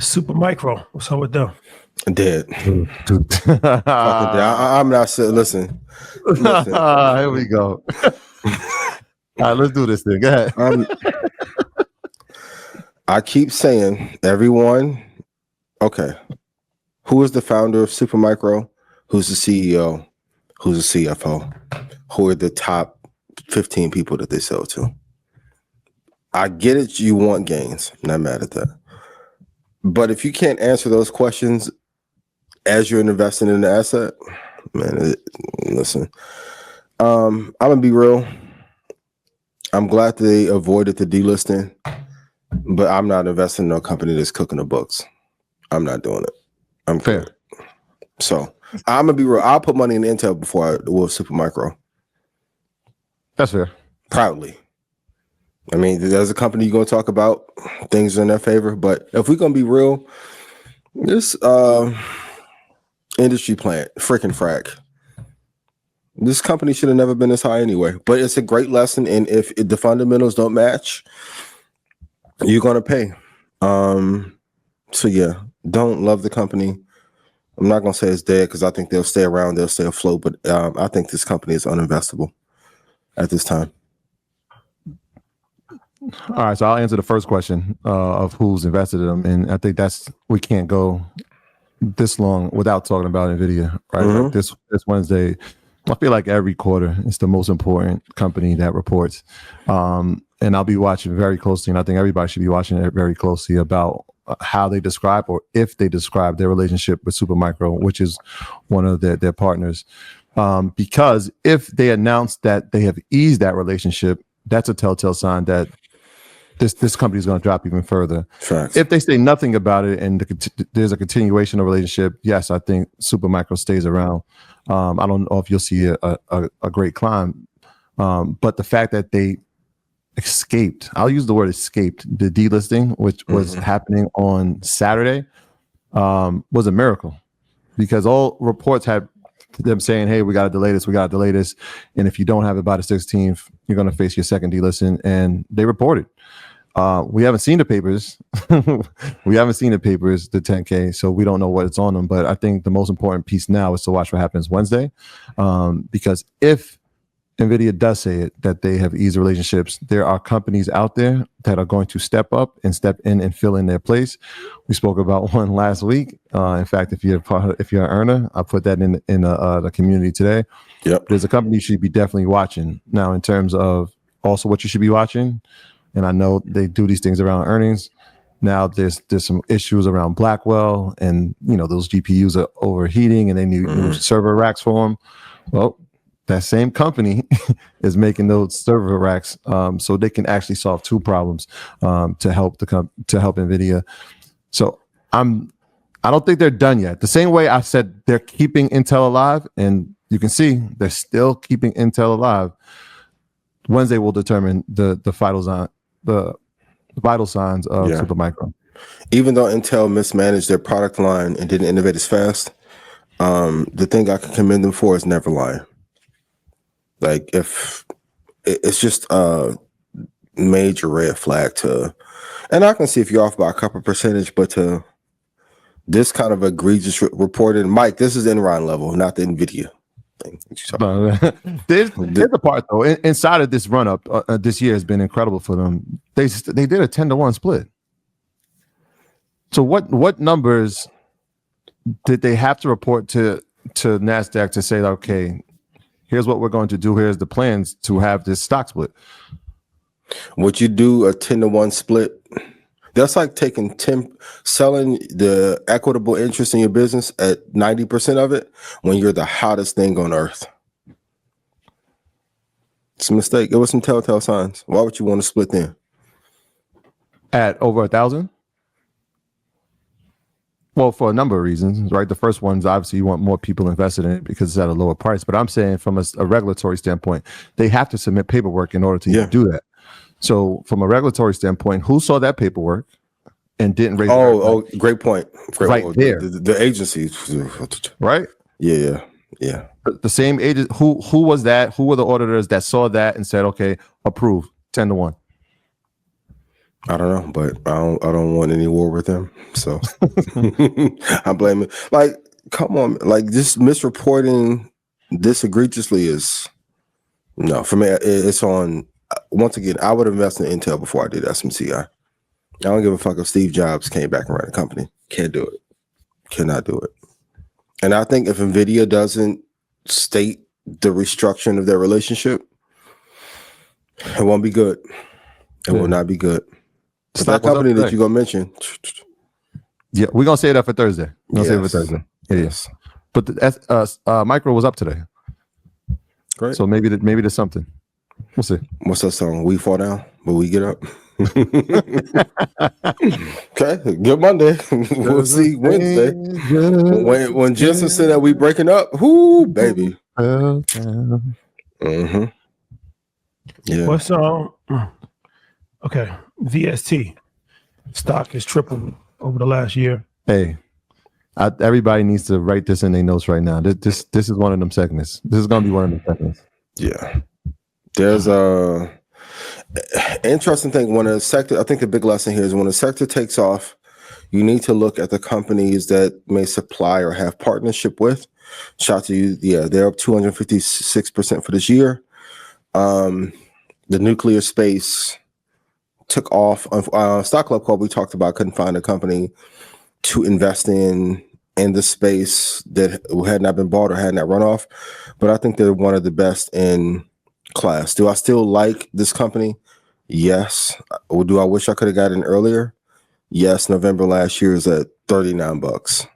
Super Micro. What's up with them? Dead. Fucking dead. I'm not saying. Listen. Here we go. All right, let's do this thing. Go ahead. I keep saying, everyone. Okay, who is the founder of Supermicro? Who's the CEO? Who's the CFO? Who are the top 15 people that they sell to? I get it. You want gains. I'm not mad at that. But if you can't answer those questions as you're investing in the asset, man, listen. I'm gonna be real. I'm glad they avoided the delisting, but I'm not investing in a company that's cooking the books. I'm not doing it. I'm fair. So I'm gonna be real. I'll put money in Intel before I will Supermicro. That's fair. Proudly. I mean, there's a company you're gonna talk about things in their favor, but if we're gonna be real, this industry plant, freaking frack. This company should have never been this high anyway. But it's a great lesson, and if the fundamentals don't match, you're gonna pay. So yeah, don't love the company. I'm not gonna say it's dead because I think they'll stay around, they'll stay afloat. But I think this company is uninvestable at this time. All right, so I'll answer the first question of who's invested in them, and I think we can't go this long without talking about NVIDIA, right? Mm-hmm. Like this Wednesday, I feel like every quarter it's the most important company that reports, and I'll be watching very closely, and I think everybody should be watching it very closely about how they describe or if they describe their relationship with Supermicro, which is one of their partners, because if they announce that they have eased that relationship, that's a telltale sign that this company is going to drop even further. Facts. If they say nothing about it and there's a continuation of relationship, yes, I think Supermicro stays around. I don't know if you'll see a great climb, but the fact that they escaped, I'll use the word escaped, the delisting, which was happening on Saturday, was a miracle, because all reports had them saying, hey, we got to delay this. And if you don't have it by the 16th, you're going to face your second delisting. And they reported. We haven't seen the papers. The 10K. So we don't know what's on them. But I think the most important piece now is to watch what happens Wednesday. Because if NVIDIA does say it, that they have eased relationships, there are companies out there that are going to step up and step in and fill in their place. We spoke about one last week. In fact, if you're an earner, I put that in the community today. Yep. There's a company you should be definitely watching. Now, in terms of also what you should be watching, and I know they do these things around earnings. Now there's some issues around Blackwell, and those GPUs are overheating and they need new server racks for them. Well, that same company is making those server racks, so they can actually solve two problems to help NVIDIA. So I don't think they're done yet. The same way I said they're keeping Intel alive, and you can see they're still keeping Intel alive. Wednesday will determine the vital signs of Supermicro. Even though Intel mismanaged their product line and didn't innovate as fast, the thing I can commend them for is never lying. Like, if it's just a major red flag and I can see if you're off by a couple percentage, but to this kind of egregious reporting, Mike, this is Enron level, not the NVIDIA thing. There's a part though. Inside of this run up, this year has been incredible for them. They did a 10-to-1 split. So what numbers did they have to report to NASDAQ to say, okay, here's what we're going to do. Here's the plans to have this stock split. Would you do a 10-to-1 split? That's like selling the equitable interest in your business at 90% of it when you're the hottest thing on earth. It's a mistake. It was some telltale signs. Why would you want to split then? At over 1,000? Well, for a number of reasons, right? The first one is obviously you want more people invested in it because it's at a lower price. But I'm saying from a regulatory standpoint, they have to submit paperwork in order to do that. So from a regulatory standpoint, who saw that paperwork and didn't raise? Great point. There, the agencies, right? Yeah. The same agent. Who was that? Who were the auditors that saw that and said, "Okay, approve 10-to-1"? I don't know, but I don't want any war with them. So I blame it. Like, come on, like this misreporting this egregiously is no for me. It's on. Once again, I would invest in Intel before I did SMCI. I don't give a fuck if Steve Jobs came back and ran a company. Can't do it. Cannot do it. And I think if NVIDIA doesn't state the restructuring of their relationship, it won't be good. It will not be good. It's that company that you're gonna mention. Yeah, we're gonna say that for Thursday. We're gonna say it for Yes. Thursday. It is. But the Micro was up today. Great. So maybe there's something. We'll see. What's that song? We fall down, but we get up. Okay, good Monday. We'll see Wednesday. When Jensen said that we breaking up, whoo, baby. Mm-hmm. Yeah. What's okay? VST stock has tripled over the last year. Hey, everybody needs to write this in their notes right now. This is one of them segments. This is gonna be one of them segments. Yeah. There's a interesting thing when a sector. I think the big lesson here is when a sector takes off, you need to look at the companies that may supply or have partnership with. Shout to you. Yeah, they're up 256% for this year. The nuclear space took off. On Stock Club Call, we talked about couldn't find a company to invest in the space that had not been bought or had not run off. But I think they're one of the best in class. Do I still like this company? Yes. Or do I wish I could have gotten earlier? Yes. November last year is at $39.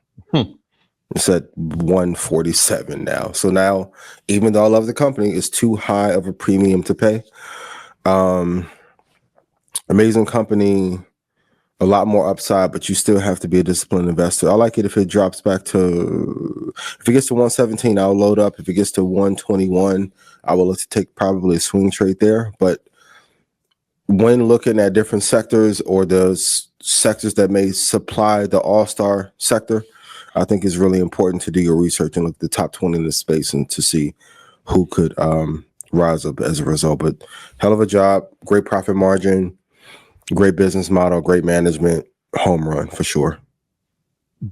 It's at 147 now. So now, even though I love the company, it's too high of a premium to pay. Amazing company, a lot more upside, but you still have to be a disciplined investor. I like it if it drops back to, if it gets to 117, I'll load up. If it gets to 121, I will look to take probably a swing trade there. But when looking at different sectors or the sectors that may supply the all-star sector, I think it's really important to do your research and look at the top 20 in the space and to see who could rise up as a result. But hell of a job, great profit margin, great business model, great management, home run for sure.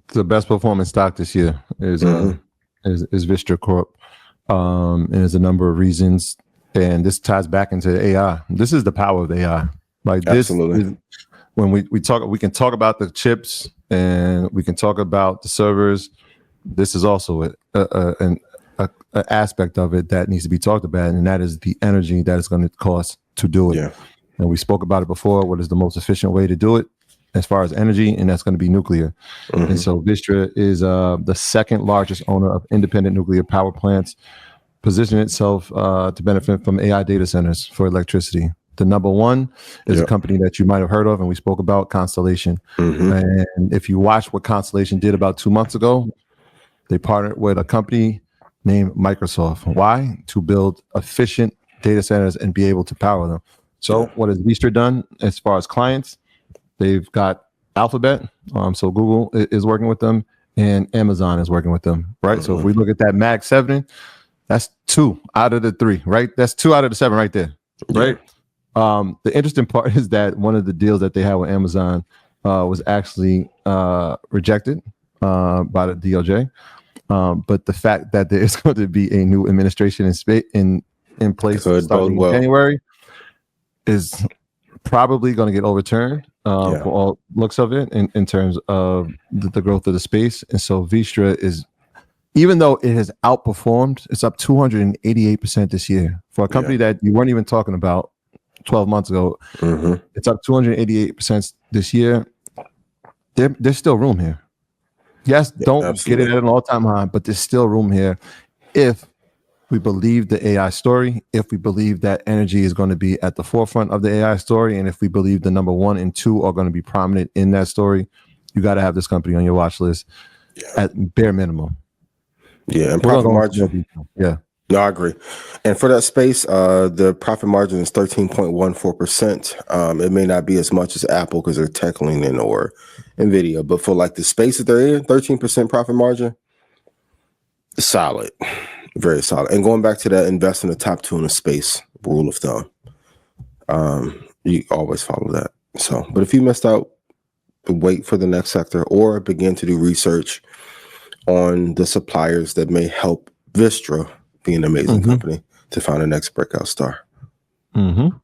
The best performing stock this year is Vistra Corp. And there's a number of reasons. And this ties back into AI. This is the power of AI. Like this, Absolutely. When we talk, we can talk about the chips and we can talk about the servers. This is also an aspect of it that needs to be talked about, and that is the energy that it's going to cost to do it. Yeah. And we spoke about it before. What is the most efficient way to do it as far as energy? And that's going to be nuclear. And so Vistra is the second largest owner of independent nuclear power plants, positioning itself to benefit from AI data centers for electricity. The number one is a company that you might have heard of, and we spoke about, Constellation. And if you watch what Constellation did about 2 months ago, they partnered with a company named Microsoft. Why? To build efficient data centers and be able to power them. So what has Vistra done as far as clients? They've got Alphabet, so Google is working with them, and Amazon is working with them, right? So if we look at that Mag 7, that's 2 out of the 3, right? That's 2 out of the 7 right there, right? The interesting part is that one of the deals that they had with Amazon was actually rejected by the DOJ. But the fact that there is going to be a new administration in place starting in January is probably going to get overturned for all looks of it in terms of the growth of the space. And so Vistra is, even though it has outperformed, it's up 288% this year. For a company that you weren't even talking about 12 months ago, it's up 288% this year. There's still room here. Yes, don't get it at an all-time high, but there's still room here if we believe the AI story, if we believe that energy is going to be at the forefront of the AI story, and if we believe the number 1 and 2 are going to be prominent in that story. You got to have this company on your watch list at bare minimum. Yeah, and profit margin. Yeah. No, I agree. And for that space, the profit margin is 13.14%. It may not be as much as Apple because they're tech leaning or NVIDIA, but for like the space that they're in, 13% profit margin, solid, very solid. And going back to that, invest in the top 2 in the space rule of thumb. You always follow that. So, but if you missed out, wait for the next sector or begin to do research on the suppliers that may help Vistra be an amazing company to find the next breakout star. Mm-hmm.